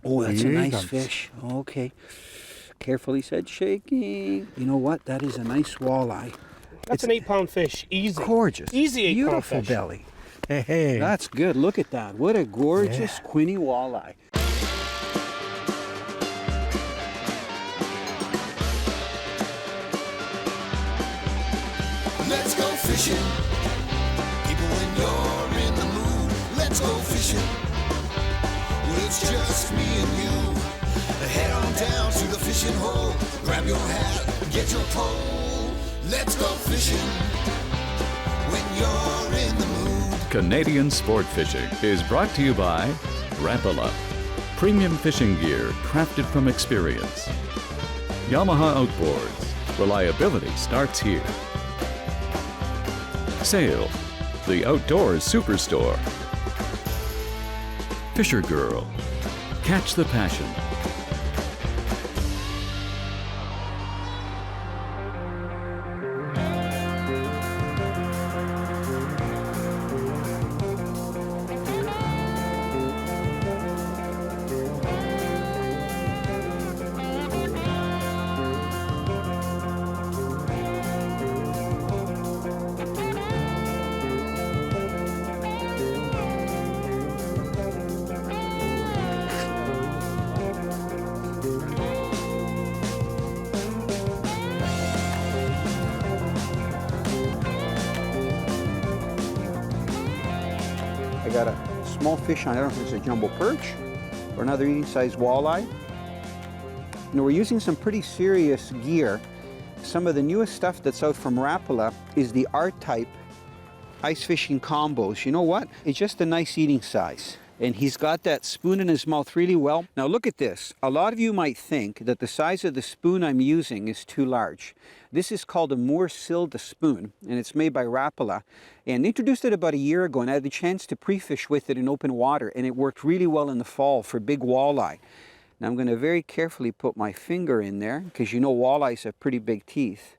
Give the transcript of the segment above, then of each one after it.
Oh, that's a nice Jigging. fish. Okay. Carefully said shaking. You know what? That is a nice walleye. That's It's an 8-pound fish. Easy. gorgeous. Easy 8-pound Beautiful fish. belly. Hey. That's good. Look at that. What a gorgeous Yeah. Quinte walleye. Let's go fishing. People, when you're in the mood, let's go fishing. Well, it's just me and you. Head on down to the fishing hole. Grab your hat, get your pole. Let's go fishing. When you're in the mood. Canadian Sport Fishing is brought to you by Rapala, premium fishing gear crafted from experience. Yamaha Outboards, reliability starts here. Sail, the outdoors superstore. Fisher Girl, catch the passion. I got a small fish on. I don't know if it's a jumbo perch or another eating size walleye. You know, we're using some pretty serious gear. Some of the newest stuff that's out from Rapala is the R-type ice fishing combos. You know what? It's just a nice eating size. And he's got that spoon in his mouth really well. Now look at this. A lot of you might think that the size of the spoon I'm using is too large. This is called a Moor Silda spoon, and it's made by Rapala. And they introduced it about a year ago, and I had the chance to pre-fish with it in open water, and it worked really well in the fall for big walleye. Now I'm going to very carefully put my finger in there, because you know walleyes have pretty big teeth.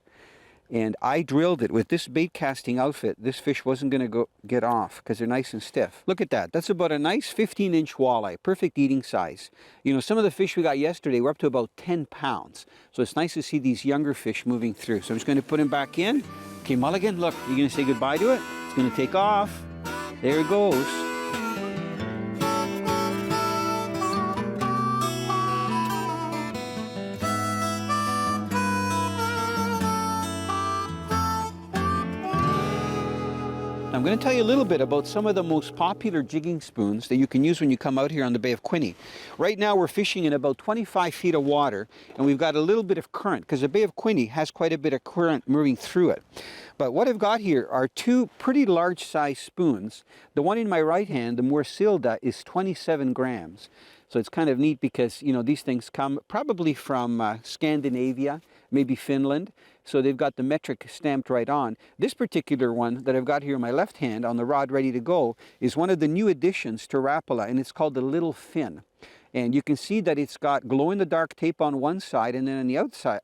And I drilled it with this bait casting outfit. This fish wasn't going to get off because they're nice and stiff. Look at that. That's about a nice 15-inch walleye, perfect eating size. You know, some of the fish we got yesterday were up to about 10 pounds. So it's nice to see these younger fish moving through. So I'm just going to put him back in. Okay, Mulligan, look, you're going to say goodbye to it. It's going to take off. There it goes. I'm going to tell you a little bit about some of the most popular jigging spoons that you can use when you come out here on the Bay of Quinte. Right now we're fishing in about 25 feet of water, and we've got a little bit of current because the Bay of Quinte has quite a bit of current moving through it. But what I've got here are two pretty large size spoons. The one in my right hand, the Moor Silda, is 27 grams. So it's kind of neat because, you know, these things come probably from Scandinavia, maybe Finland. So they've got the metric stamped right on. This particular one that I've got here in my left hand on the rod ready to go is one of the new additions to Rapala, and it's called the Little Fin. And you can see that it's got glow-in-the-dark tape on one side, and then on the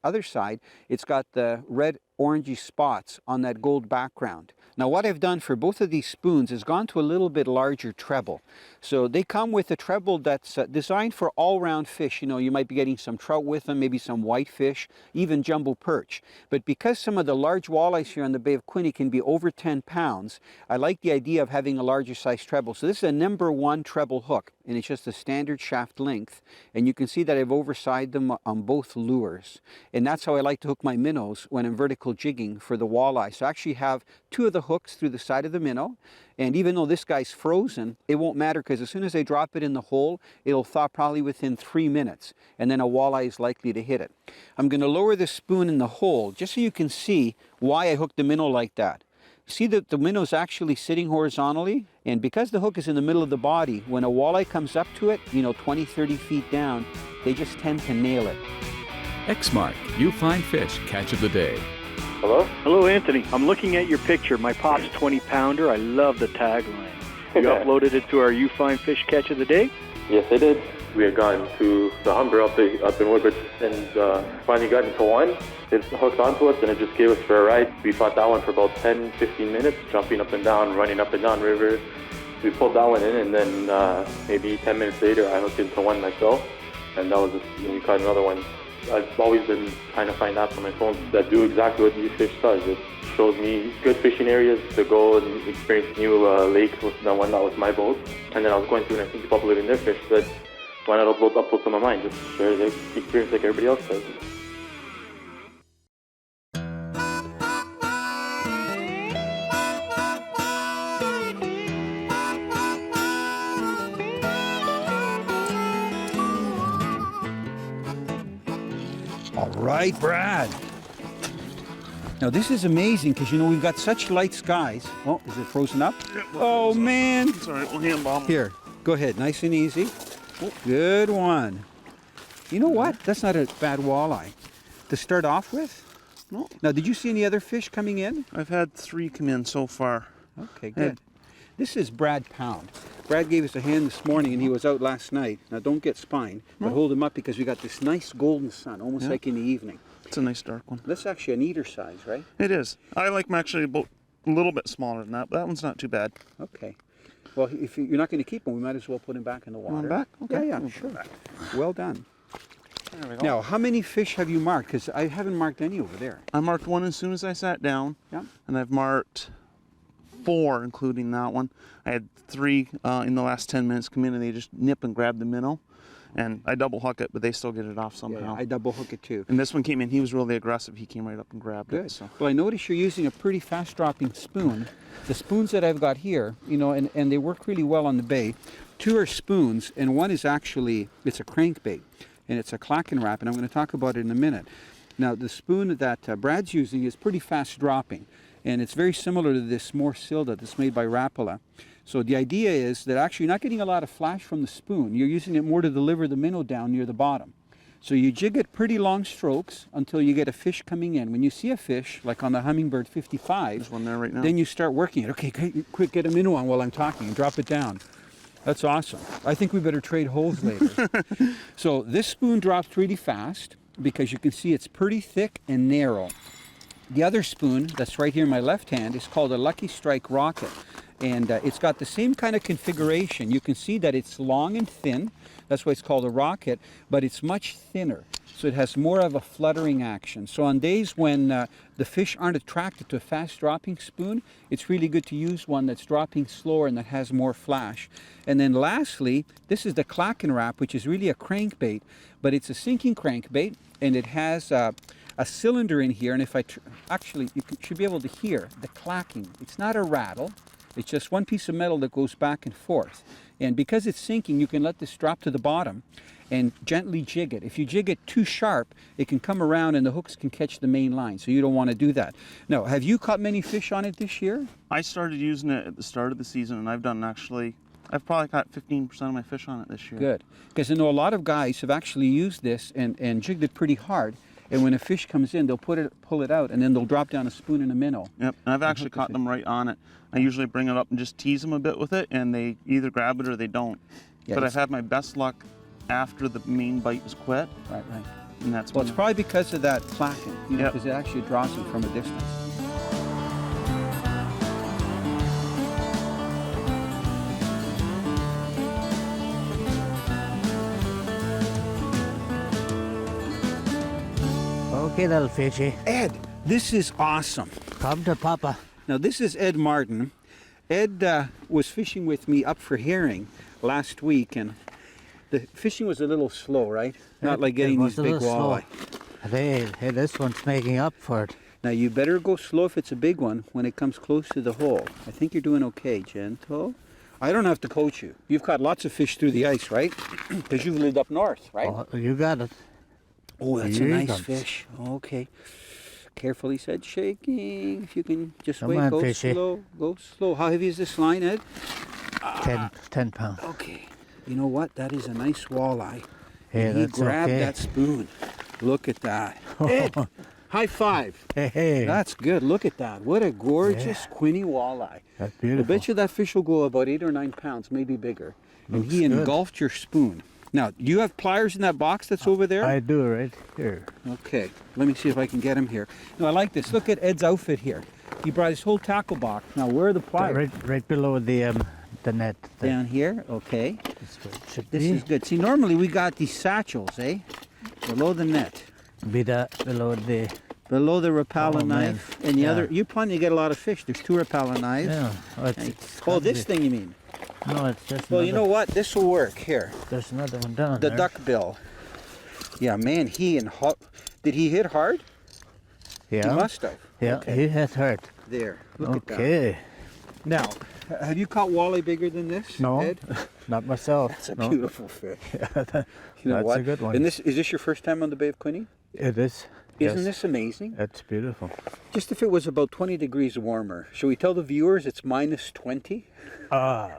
other side, it's got the red orangey spots on that gold background. Now what I've done for both of these spoons is gone to a little bit larger treble. So they come with a treble that's designed for all-round fish. You know, you might be getting some trout with them, maybe some whitefish, even jumbo perch. But because some of the large walleyes here on the Bay of Quinte can be over 10 pounds, I like the idea of having a larger size treble. So this is a #1 treble hook, and it's just a standard shaft length. And you can see that I've oversized them on both lures. And that's how I like to hook my minnows when I'm vertical jigging for the walleye. So I actually have two of the hooks through the side of the minnow, and even though this guy's frozen, it won't matter because as soon as I drop it in the hole, it'll thaw probably within 3 minutes, and then a walleye is likely to hit it. I'm going to lower the spoon in the hole just so you can see why I hooked the minnow like that. See that the minnow's actually sitting horizontally, and because the hook is in the middle of the body, when a walleye comes up to it, you know, 20, 30 feet down, they just tend to nail it. Xmark, you find fish, catch of the day. Hello? Hello, Anthony. I'm looking at your picture. My pop's 20-pounder. I love the tagline. You uploaded it to our You Find Fish Catch of the Day? Yes, I did. We had gone to the Humber up in Woodbridge and finally got into one. It hooked onto us and it just gave us for a ride. We fought that one for about 10, 15 minutes, jumping up and down, running up and down river. we pulled that one in, and then maybe 10 minutes later, I hooked into one myself, and that was just, we caught another one. I've always been trying to find apps on my phone that do exactly what these fish does. It shows me good fishing areas to go and experience new lakes with the one that was my boat. And then I was going through and I think people uploading their fish, said, why not upload some of mine? Just share the experience like everybody else does. All right, Brad. Now this is amazing because you know we've got such light skies. Oh, is it frozen up? Oh man! It's all right. We'll hand bomb. Here, go ahead. Nice and easy. Oh, good one. You know what? That's not a bad walleye to start off with. No. Now, did you see any other fish coming in? I've had 3 come in so far. Okay, good. This is Brad Pound. Brad gave us a hand this morning and he was out last night. Now don't get spined, but hold him up because we got this nice golden sun, almost like in the evening. It's a nice dark one. That's actually an eater size, right? It is. I like them actually about a little bit smaller than that, but that one's not too bad. Okay. Well, if you're not going to keep him, we might as well put him back in the water. Want him back? Okay. Yeah, We'll sure. put him back. Well done. There we go. Now, how many fish have you marked? Because I haven't marked any over there. I marked one as soon as I sat down, Yeah. and I've marked 4, including that one. I had 3 in the last 10 minutes come in, and they just nip and grab the minnow. And I double hook it, but they still get it off somehow. I double hook it too. And this one came in, he was really aggressive. He came right up and grabbed Good. it. So. Well, I notice you're using a pretty fast-dropping spoon. The spoons that I've got here, you know, and they work really well on the bay. 2 are spoons, and one is actually, it's a crankbait, and it's a clacking wrap, and I'm going to talk about it in a minute. Now, the spoon that Brad's using is pretty fast-dropping, and it's very similar to this more Silda that's made by Rapala. So the idea is that actually you're not getting a lot of flash from the spoon. You're using it more to deliver the minnow down near the bottom. So you jig it pretty long strokes until you get a fish coming in. When you see a fish, like on the Hummingbird 55, There's one there right now. then you start working it. Okay, quick, get a minnow on while I'm talking and drop it down. That's awesome. I think we better trade holes later. So this spoon drops really fast because you can see it's pretty thick and narrow. The other spoon that's right here in my left hand is called a Lucky Strike Rocket. And it's got the same kind of configuration. You can see that it's long and thin. That's why it's called a rocket, but it's much thinner. So it has more of a fluttering action. So on days when the fish aren't attracted to a fast dropping spoon, it's really good to use one that's dropping slower and that has more flash. And then lastly, this is the clacking wrap, which is really a crankbait, but it's a sinking crankbait, and it has a cylinder in here. And if I actually, you should be able to hear the clacking. It's not a rattle. It's just one piece of metal that goes back and forth. And because it's sinking, you can let this drop to the bottom and gently jig it. If you jig it too sharp, it can come around and the hooks can catch the main line. So you don't want to do that. Now, have you caught many fish on it this year? I started using it at the start of the season, and I've probably caught 15% of my fish on it this year. Good. Because I know a lot of guys have actually used this and jigged it pretty hard. And when a fish comes in, they'll pull it out, and then they'll drop down a spoon and a minnow. Yep, and I've actually caught them right on it. I usually bring it up and just tease them a bit with it, and they either grab it or they don't. Yeah, but I've had my best luck after the main bite was quit, Right. and that's Well, when it's probably because of that clacking, you know, Yep. because it actually draws them from a distance. Okay, little fishy. Ed, this is awesome. Come to Papa. Now, this is Ed Martin. Ed was fishing with me up for herring last week, and the fishing was a little slow, right? Not like getting It these was a big little slow. walleye. Hey, this one's making up for it. Now, you better go slow if it's a big one when it comes close to the hole. I think you're doing okay, gentle. I don't have to coach you. You've caught lots of fish through the ice, right? Because you've lived up north, right? Oh, you got it. Oh, that's a Here he nice comes. fish. Okay. Carefully said, shaking. If you can just Come wait, on, go fishy. slow, go slow. How heavy is this line, Ed? 10 pounds. Okay. You know what? That is a nice walleye. Hey, And he that's grabbed okay. that spoon. Look at that. Ed, high five. Hey, That's good. Look at that. What a gorgeous Quinte walleye. that's I beautiful. bet you that fish will go about 8 or 9 pounds, maybe bigger. And Looks he good. engulfed your spoon. Now, do you have pliers in that box that's over there? I do right here. Okay, let me see if I can get him here. No, I like this. Look at Ed's outfit here. He brought his whole tackle box. Now, where are the pliers? Right below the the net. Down here, okay. That's where it should This be. is good. See, normally we got these satchels, eh? Below the net. Be that below the. Below the Rapala Oh, man. knife. And the Yeah. other, you plan to get a lot of fish. There's 2 Rapala knives. Yeah. Oh, And- it's oh, gotta this be- thing you mean? No, it's just. Well, you know another- what? This will work. Here. There's another one down The there. duck bill. Yeah, man, did he hit hard? Yeah. He must have. Yeah, Okay. he has hurt. There. Look at that. Okay. Now, have you caught walleye bigger than this? No, Ed? not myself. That's a no. beautiful fish. That's You know what? a good one. And is this your first time on the Bay of Quinte? It is. Isn't yes. this amazing? It's beautiful. Just if it was about 20 degrees warmer, should we tell the viewers it's minus 20? Well,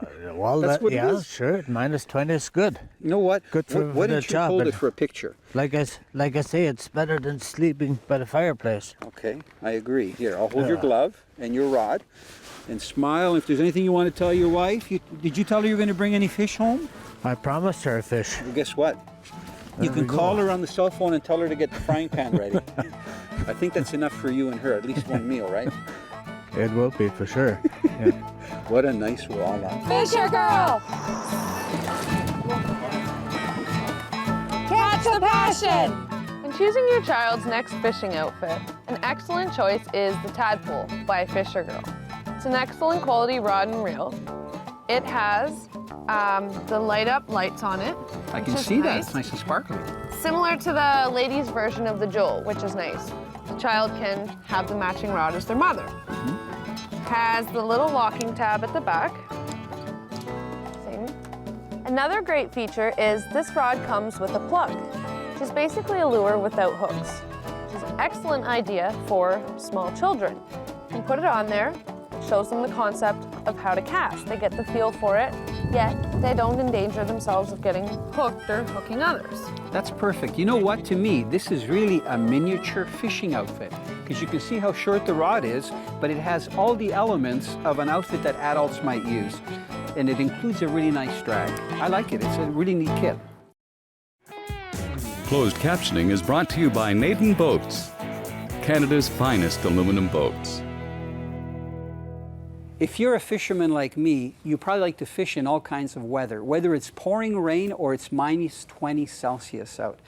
That's that, what it yeah, is. sure. -20 is good. You know what? Good for Why the don't you job, hold but- it for a picture? Like I say, it's better than sleeping by the fireplace. Okay, I agree. Here, I'll hold your Yeah. glove and your rod and smile. If there's anything you want to tell your wife, did you tell her you're going to bring any fish home? I promised her a fish. Well, guess what? You There can we call go. her on the cell phone and tell her to get the frying pan ready. I think that's enough for you and her, at least one meal, right? It will be for sure. Yeah. What a nice walleye. Fisher girl! Catch the passion! When choosing your child's next fishing outfit, an excellent choice is the Tadpole by Fisher Girl. It's an excellent quality rod and reel. It has the light up lights on it. I can which is see that. nice. It's nice and sparkly. Similar to the ladies' version of the Joel, which is nice. The child can have the matching rod as their mother. Has the little locking tab at the back. Same. Another great feature is this rod comes with a plug, which is basically a lure without hooks. Which is an excellent idea for small children. You can put it on there, shows them the concept of how to cast. They get the feel for it, yet they don't endanger themselves of getting hooked or hooking others. That's perfect. You know what? To me, this is really a miniature fishing outfit because you can see how short the rod is, but it has all the elements of an outfit that adults might use. And it includes a really nice drag. I like it. It's a really neat kit. Closed captioning is brought to you by Naden Boats, Canada's finest aluminum boats. If you're a fisherman like me, you probably like to fish in all kinds of weather, whether it's pouring rain or it's minus 20 Celsius out.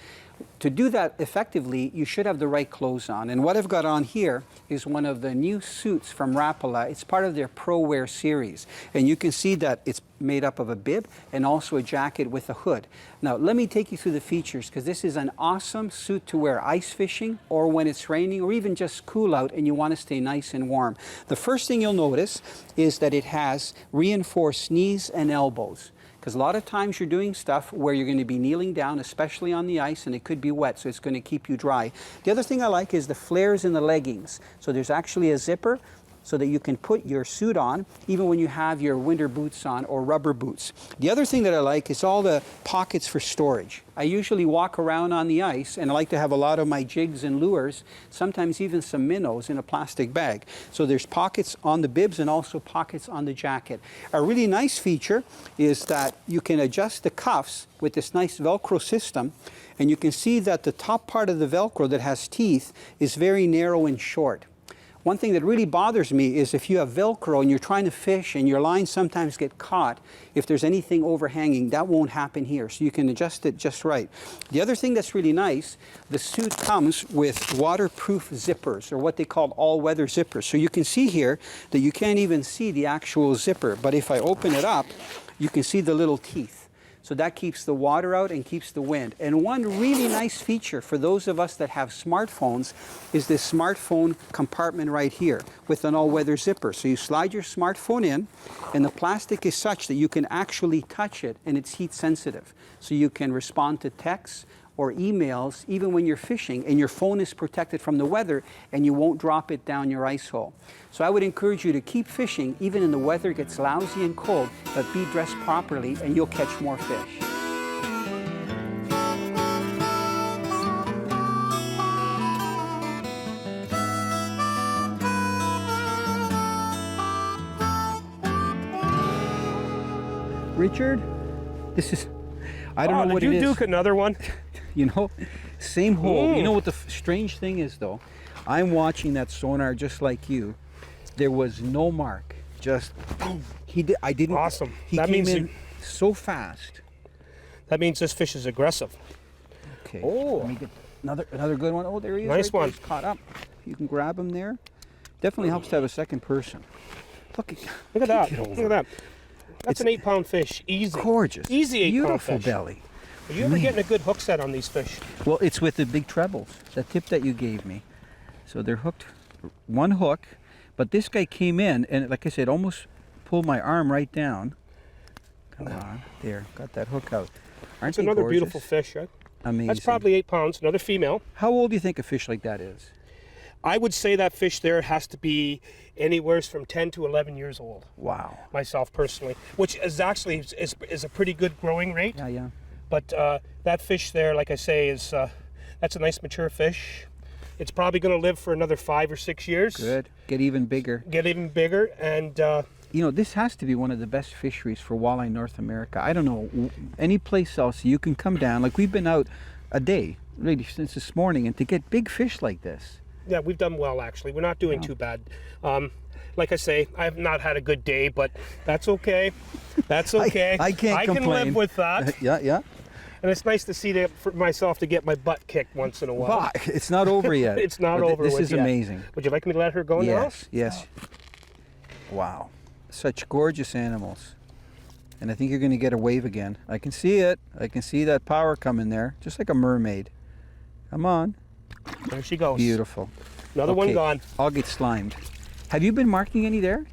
To do that effectively, you should have the right clothes on. And what I've got on here is one of the new suits from Rapala. It's part of their Pro Wear series. And you can see that it's made up of a bib and also a jacket with a hood. Now, let me take you through the features because this is an awesome suit to wear ice fishing or when it's raining or even just cool out and you want to stay nice and warm. The first thing you'll notice is that it has reinforced knees and elbows. Because a lot of times you're doing stuff where you're going to be kneeling down, especially on the ice, and it could be wet, so it's going to keep you dry. The other thing I like is the flares in the leggings. So there's actually a zipper so that you can put your suit on even when you have your winter boots on or rubber boots. The other thing that I like is all the pockets for storage. I usually walk around on the ice and I like to have a lot of my jigs and lures, sometimes even some minnows in a plastic bag. So there's pockets on the bibs and also pockets on the jacket. A really nice feature is that you can adjust the cuffs with this nice Velcro system, and you can see that the top part of the Velcro that has teeth is very narrow and short. One thing that really bothers me is if you have Velcro and you're trying to fish and your lines sometimes get caught, if there's anything overhanging, that won't happen here. So you can adjust it just right. The other thing that's really nice, the suit comes with waterproof zippers, or what they call all-weather zippers. So you can see here that you can't even see the actual zipper, but if I open it up, you can see the little teeth. So that keeps the water out and keeps the wind. And one really nice feature for those of us that have smartphones is this smartphone compartment right here with an all-weather zipper. So you slide your smartphone in, and the plastic is such that you can actually touch it, and it's heat sensitive. So you can respond to texts or emails even when you're fishing, and your phone is protected from the weather and you won't drop it down your ice hole. So I would encourage you to keep fishing even when the weather gets lousy and cold, but be dressed properly and you'll catch more fish. Richard, this is, I don't know what it is. Did you duke another one? You know, same hole. You know what the strange thing is, though? I'm watching that sonar just like you. There was no mark. just, he did, I didn't. Awesome. He That came means in so fast. That means this fish is aggressive. Okay. Oh. Let me get another good one. Oh, there he is. Nice right there. one. He's caught up. You can grab him there. Definitely helps to have a second person. Look Look at that. get Look over at that. That's an 8-pound fish. Easy. Gorgeous. Easy 8-pound Beautiful fish. belly. Are you ever Man. getting a good hook set on these fish? Well, it's with the big trebles, the tip that you gave me. So they're hooked, one hook, but this guy came in and, like I said, almost pulled my arm right down. Come on, there, got that hook out. Aren't It's they another gorgeous? beautiful fish, right? Amazing. That's probably 8 pounds, another female. How old do you think a fish like that is? I would say that fish there has to be anywhere from 10 to 11 years old. Wow. Myself personally, which is actually is a pretty good growing rate. Yeah, yeah. But that fish there, like I say, is that's a nice mature fish. It's probably going to live for another 5 or 6 years. Good. Get even bigger. Get even bigger, and you know, this has to be one of the best fisheries for walleye in North America. I don't know any place else you can come down. Like we've been out a day, really, since this morning, and to get big fish like this. yeah, we've done well actually. We're not doing too bad. Like I say, I have not had a good day, but that's okay. That's okay. I can't complain. I can live with that. Yeah, yeah. And it's nice to see that for myself to get my butt kicked once in a while. But it's not over yet. It's not But over This with is yet. amazing. Would you like me to let her go now? Yes, yes. Wow. Such gorgeous animals. And I think you're going to get a wave again. I can see it. I can see that power coming there, just like a mermaid. Come on. There she goes. Beautiful. Another one Okay, gone. I'll get slimed. Have you been marking any there?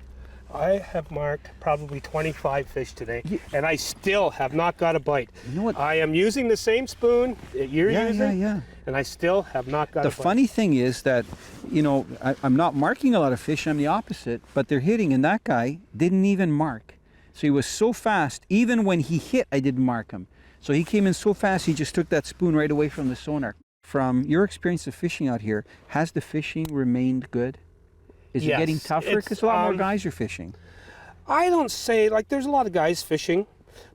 I have marked probably 25 fish today, and I still have not got a bite. You know what? I am using the same spoon that you're Yeah, using, yeah. and I still have not got The a bite. funny thing is that, you know, I'm not marking a lot of fish. I'm the opposite, but they're hitting, and that guy didn't even mark. So he was so fast. Even when he hit, I didn't mark him. So he came in so fast, he just took that spoon right away from the sonar. From your experience of fishing out here, has the fishing remained good? Is it Yes, getting tougher? Because it's, a lot more guys are fishing. I don't say, like, there's a lot of guys fishing,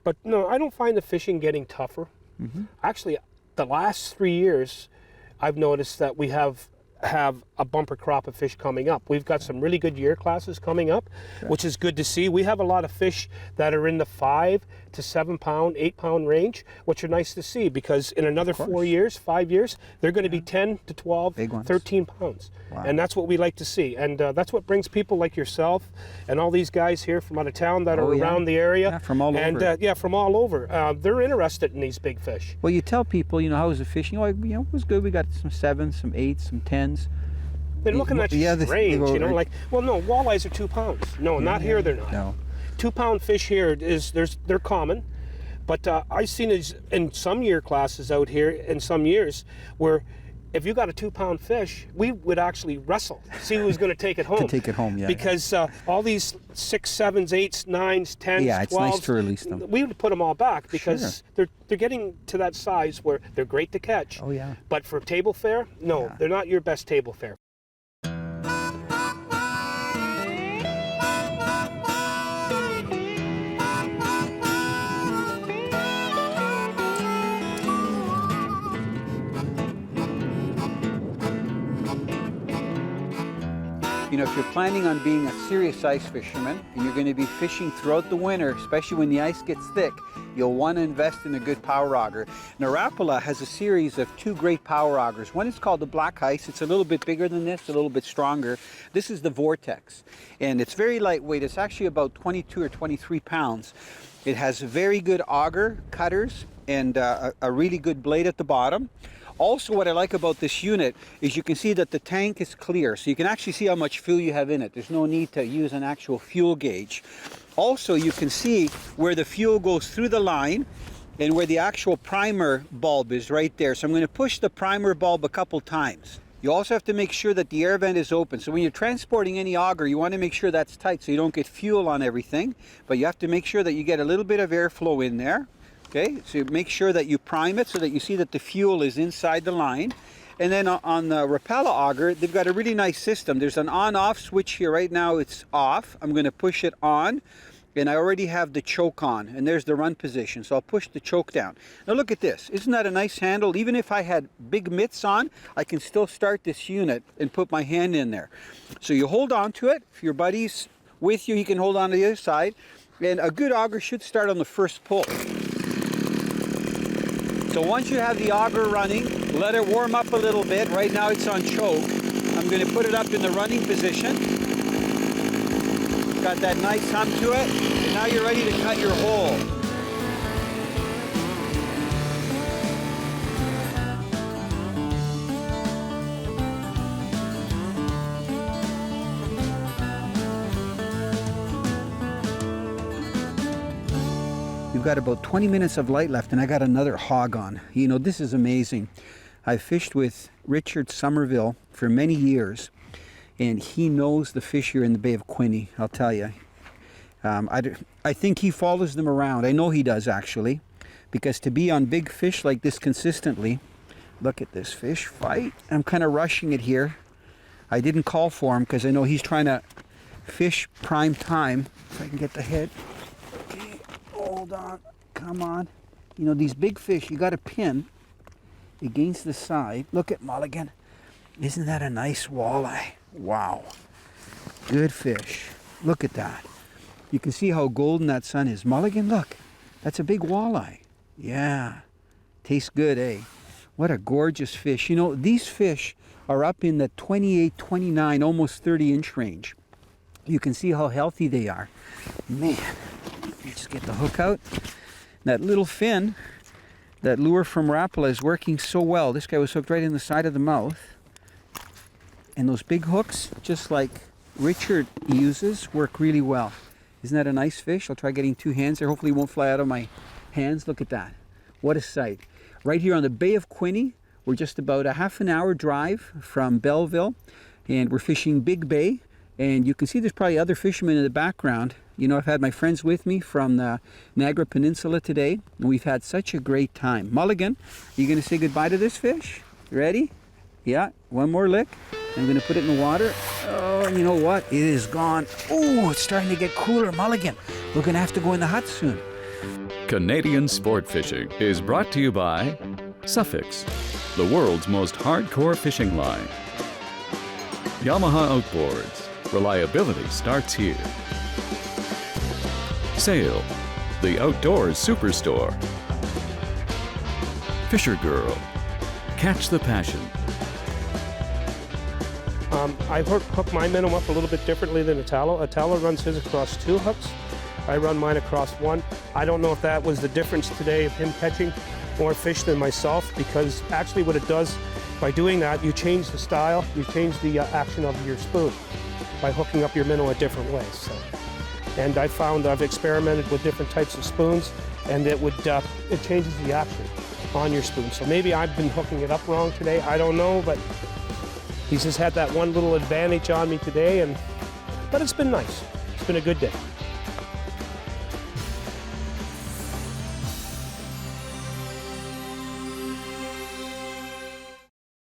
but no, I don't find the fishing getting tougher. Mm-hmm. Actually, the last 3 years, I've noticed that we have a bumper crop of fish coming up. We've got some really good year classes coming up, which is good to see. We have a lot of fish that are in the 5 to 7 pound, 8 pound range, which are nice to see because in another 4 years, 5 years, they're going to be 10 to 12, Big ones. 13 pounds. Wow. And that's what we like to see. And that's what brings people like yourself and all these guys here from out of town that are yeah. around the area. Yeah, from all and, over. yeah, from all over. They're interested in these big fish. Well, you tell people, you know, how was the fishing? Oh, you know, it was good. We got some 7s, some 8s, some 10s. They're looking at you Yeah, they strange, go you know, right- like, well, no, walleyes are 2 pounds. No, not here they're not. No. 2 pound fish here they're common, but I've seen it in some year classes out here in some years where if you got a 2 pound fish, we would actually wrestle, see who's going to take it home. To take it home, yeah. Because all these 6, 7s, 8s, 9s, 10s, Yeah, it's 12s, nice to release them. We would put them all back because they're getting to that size where they're great to catch. Oh, yeah. But for table fare, no, Yeah. they're not your best table fare. You know, if you're planning on being a serious ice fisherman and you're going to be fishing throughout the winter, especially when the ice gets thick, you'll want to invest in a good power auger. Now, Rapala has a series of 2 great power augers. One is called the Black Ice. It's a little bit bigger than this, a little bit stronger. This is the Vortex, and it's very lightweight. It's actually about 22 or 23 pounds. It has very good auger cutters and a really good blade at the bottom. Also, what I like about this unit is you can see that the tank is clear, so you can actually see how much fuel you have in it. There's no need to use an actual fuel gauge. Also, you can see where the fuel goes through the line and where the actual primer bulb is right there. So I'm going to push the primer bulb a couple times. You also have to make sure that the air vent is open. So when you're transporting any auger, you want to make sure that's tight so you don't get fuel on everything. But you have to make sure that you get a little bit of airflow in there. Okay, so make sure that you prime it so that you see that the fuel is inside the line. And then on the Rapala auger, they've got a really nice system. There's an on-off switch here. Right now it's off. I'm going to push it on, and I already have the choke on, and there's the run position. So I'll push the choke down. Now look at this. Isn't that a nice handle? Even if I had big mitts on, I can still start this unit and put my hand in there. So you hold on to it. If your buddies with you. He can hold on to the other side. And a good auger should start on the first pull. So once you have the auger running, let it warm up a little bit. Right now it's on choke. I'm going to put it up in the running position. Got that nice hum to it. And now you're ready to cut your hole. We've got about 20 minutes of light left, and I got another hog on. You know, this is amazing. I fished with Richard Somerville for many years, and he knows the fish here in the Bay of Quinte, I'll tell you. I think he follows them around. I know he does, actually, because to be on big fish like this consistently, look at this fish fight. I'm kind of rushing it here. I didn't call for him because I know he's trying to fish prime time. If I can get the head. Okay, hold on, come on. You know, these big fish, you got to pin against the side. Look at Mulligan. Isn't that a nice walleye? Wow. Good fish. Look at that. You can see how golden that sun is. Mulligan, look. That's a big walleye. Yeah. Tastes good, eh? What a gorgeous fish. You know, these fish are up in the 28, 29, almost 30-inch range. You can see how healthy they are. Man, let me just get the hook out. That little fin, that lure from Rapala is working so well. This guy was hooked right in the side of the mouth. And those big hooks, just like Richard uses, work really well. Isn't that a nice fish? I'll try getting two hands there. Hopefully it won't fly out of my hands. Look at that. What a sight. Right here on the Bay of Quinte. We're just about a half an hour drive from Belleville, and we're fishing Big Bay. And you can see there's probably other fishermen in the background. You know, I've had my friends with me from the Niagara Peninsula today, and we've had such a great time. Mulligan, are you going to say goodbye to this fish? Ready? Yeah, one more lick. I'm going to put it in the water. Oh, and you know what? It is gone. Oh, it's starting to get cooler. Mulligan, we're going to have to go in the hut soon. Canadian sport fishing is brought to you by Suffix, the world's most hardcore fishing line. Yamaha Outboards, reliability starts here. Sail, the outdoors superstore. Fisher Girl, catch the passion. I hook my minnow up a little bit differently than Italo. Italo runs his across two hooks. I run mine across one. I don't know if that was the difference today of him catching more fish than myself, because actually what it does by doing that, you change the style, you change the action of your spoon by hooking up your minnow a different way. So, and I found I've experimented with different types of spoons, and it changes the action on your spoon. So maybe I've been hooking it up wrong today. I don't know, but he's just had that one little advantage on me today, but it's been nice. It's been a good day.